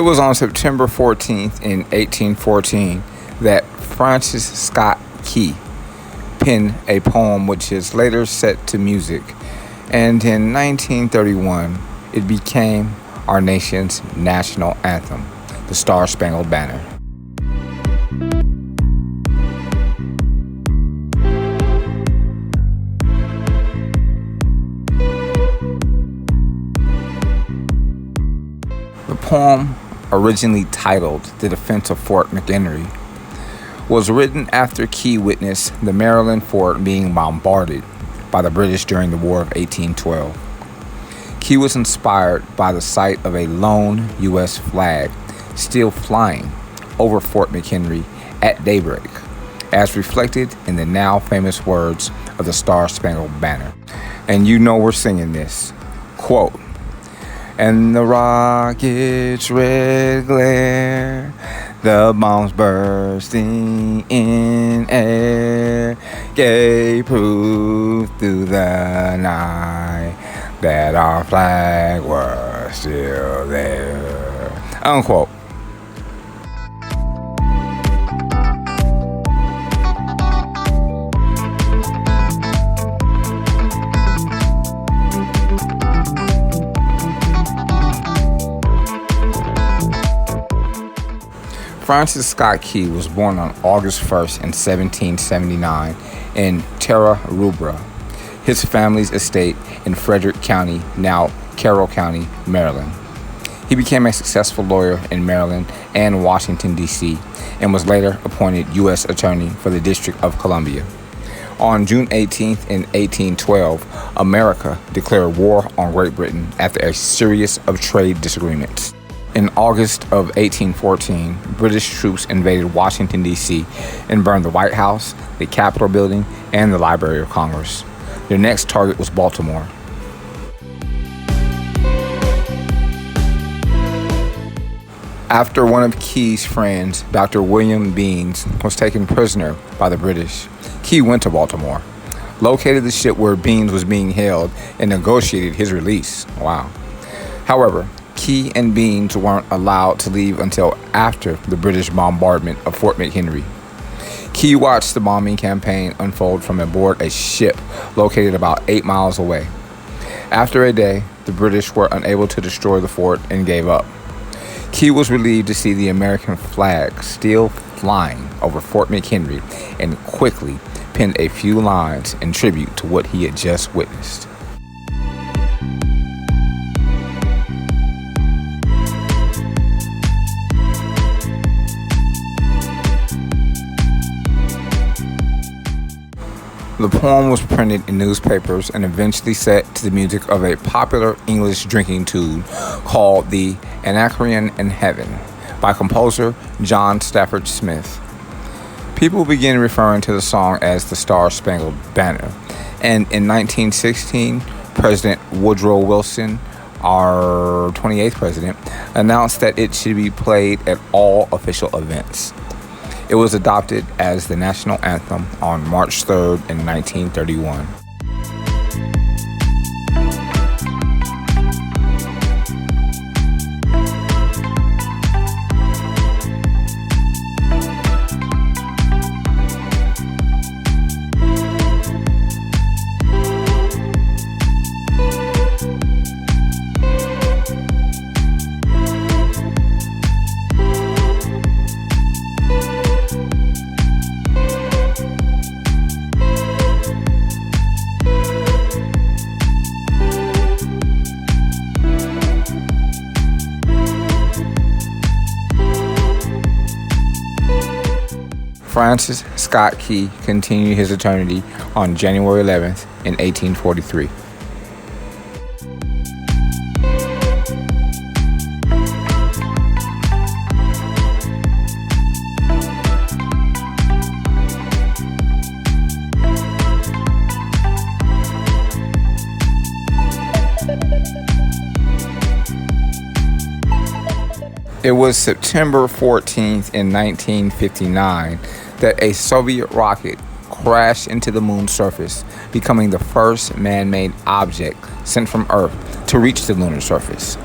It was on September 14th in 1814 that Francis Scott Key penned a poem which is later set to music, and in 1931 it became our nation's national anthem, the Star-Spangled Banner. The poem, originally titled The Defense of Fort McHenry, was written after Key witnessed the Maryland fort being bombarded by the British during the War of 1812. Key was inspired by the sight of a lone U.S. flag still flying over Fort McHenry at daybreak, as reflected in the now famous words of the Star-Spangled Banner. And you know we're singing this. Quote, "And the rocket's red glare, the bombs bursting in air, gave proof through the night that our flag was still there." Unquote. Francis Scott Key was born on August 1st in 1779 in Terra Rubra, his family's estate in Frederick County, now Carroll County, Maryland. He became a successful lawyer in Maryland and Washington, D.C., and was later appointed U.S. Attorney for the District of Columbia. On June 18th in 1812, America declared war on Great Britain after a series of trade disagreements. In August of 1814, British troops invaded Washington, D.C., and burned the White House, the Capitol building, and the Library of Congress. Their next target was Baltimore. After one of Key's friends, Dr. William Beanes, was taken prisoner by the British, Key went to Baltimore, located the ship where Beanes was being held, and negotiated his release. Wow. However, Key and Beanes weren't allowed to leave until after the British bombardment of Fort McHenry. Key watched the bombing campaign unfold from aboard a ship located about 8 miles away. After a day, the British were unable to destroy the fort and gave up. Key was relieved to see the American flag still flying over Fort McHenry and quickly penned a few lines in tribute to what he had just witnessed. The poem was printed in newspapers and eventually set to the music of a popular English drinking tune called the Anacreon in Heaven by composer John Stafford Smith. People began referring to the song as the Star-Spangled Banner, and in 1916, President Woodrow Wilson, our 28th president, announced that it should be played at all official events. It was adopted as the national anthem on March 3rd in 1931. Francis Scott Key continued his eternity on January 11th in 1843. It was September 14th in 1959 that a Soviet rocket crashed into the moon's surface, becoming the first man-made object sent from Earth to reach the lunar surface.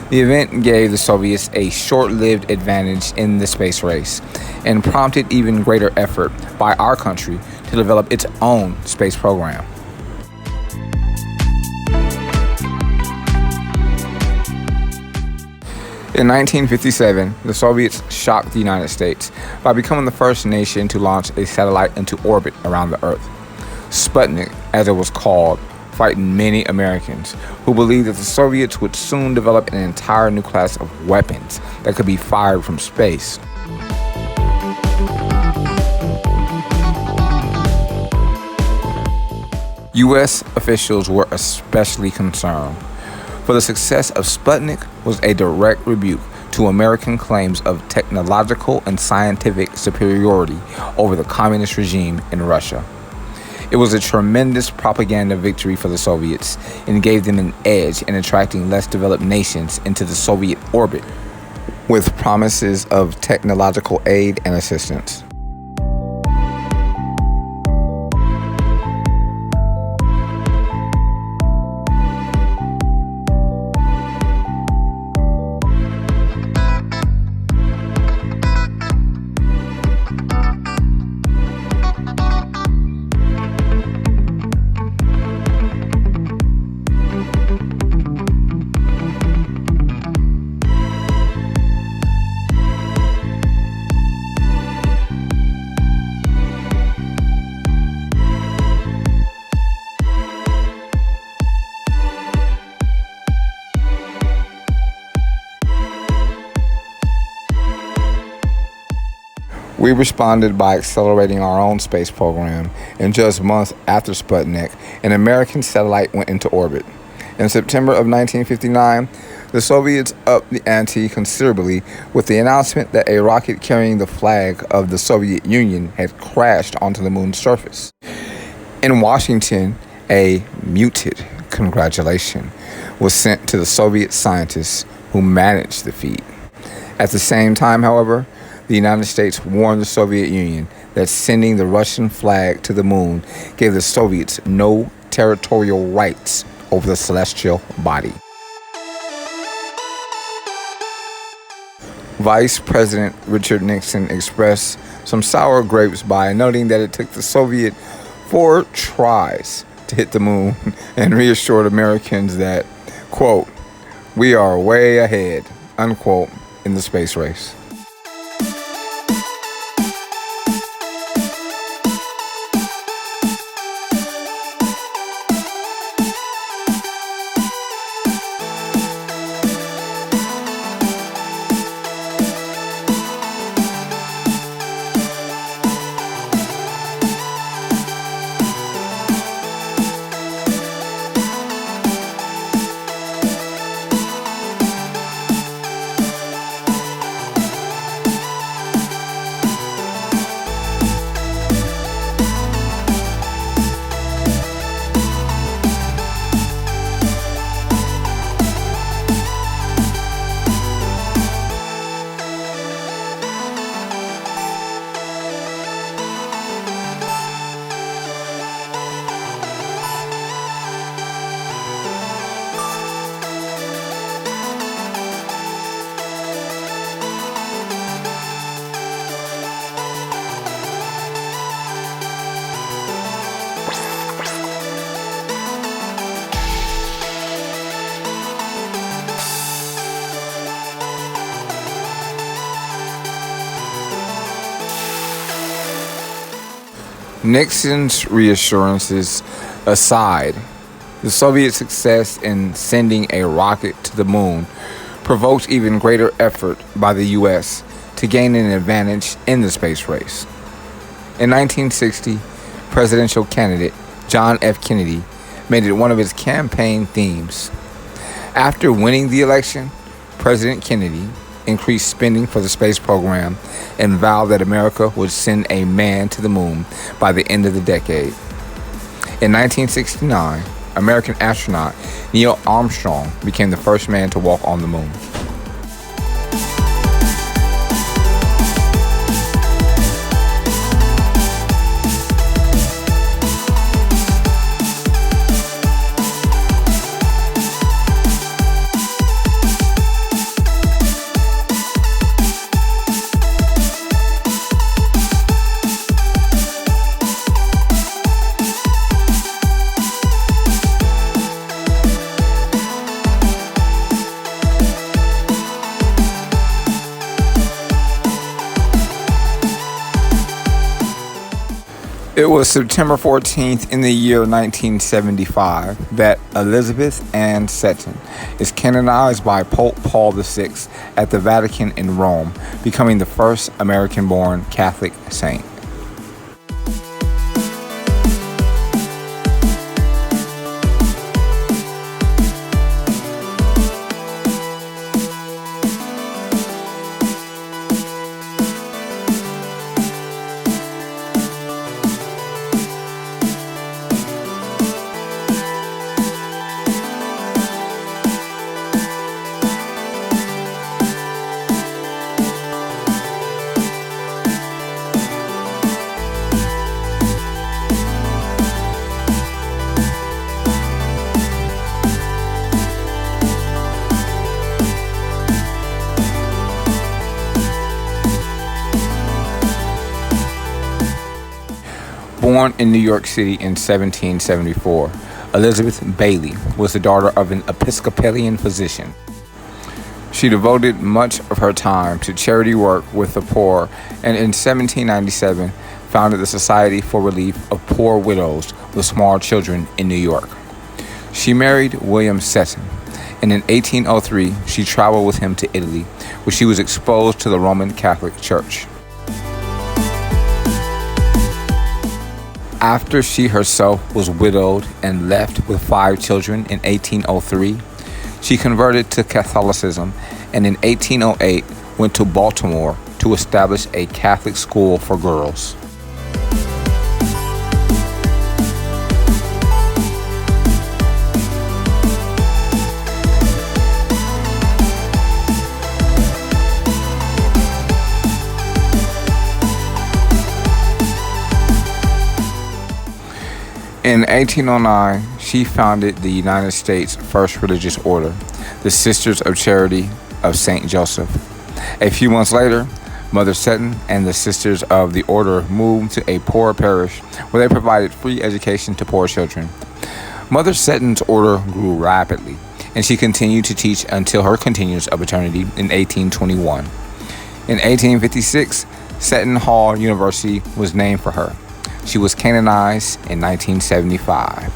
The event gave the Soviets a short-lived advantage in the space race and prompted even greater effort by our country to develop its own space program. In 1957, the Soviets shocked the United States by becoming the first nation to launch a satellite into orbit around the Earth. Sputnik, as it was called, frightened many Americans who believed that the Soviets would soon develop an entire new class of weapons that could be fired from space. U.S. officials were especially concerned, for the success of Sputnik was a direct rebuke to American claims of technological and scientific superiority over the communist regime in Russia. It was a tremendous propaganda victory for the Soviets and gave them an edge in attracting less developed nations into the Soviet orbit with promises of technological aid and assistance. We responded by accelerating our own space program, and just months after Sputnik, an American satellite went into orbit. In September of 1959, the Soviets upped the ante considerably with the announcement that a rocket carrying the flag of the Soviet Union had crashed onto the moon's surface. In Washington, a muted congratulation was sent to the Soviet scientists who managed the feat. At the same time, however, the United States warned the Soviet Union that sending the Russian flag to the moon gave the Soviets no territorial rights over the celestial body. Vice President Richard Nixon expressed some sour grapes by noting that it took the Soviet 4 tries to hit the moon and reassured Americans that, quote, "we are way ahead," unquote, in the space race. Nixon's reassurances aside, the Soviet success in sending a rocket to the moon provoked even greater effort by the U.S. to gain an advantage in the space race. In 1960, presidential candidate John F. Kennedy made it one of his campaign themes. After winning the election, President Kennedy increased spending for the space program and vowed that America would send a man to the moon by the end of the decade. In 1969, American astronaut Neil Armstrong became the first man to walk on the moon. It was September 14th in the year 1975 that Elizabeth Ann Seton is canonized by Pope Paul VI at the Vatican in Rome, becoming the first American-born Catholic saint. Born in New York City in 1774, Elizabeth Bailey was the daughter of an Episcopalian physician. She devoted much of her time to charity work with the poor, and in 1797 founded the Society for Relief of Poor Widows with Small Children in New York. She married William Seton, and in 1803 she traveled with him to Italy, where she was exposed to the Roman Catholic Church. After she herself was widowed and left with 5 children in 1803, she converted to Catholicism and in 1808 went to Baltimore to establish a Catholic school for girls. In 1809, she founded the United States' first religious order, the Sisters of Charity of St. Joseph. A few months later, Mother Seton and the Sisters of the Order moved to a poor parish where they provided free education to poor children. Mother Seton's order grew rapidly, and she continued to teach until her continuance of eternity in 1821. In 1856, Seton Hall University was named for her. She was canonized in 1975.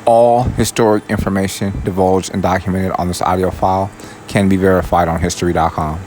All historic information divulged and documented on this audio file can be verified on History.com.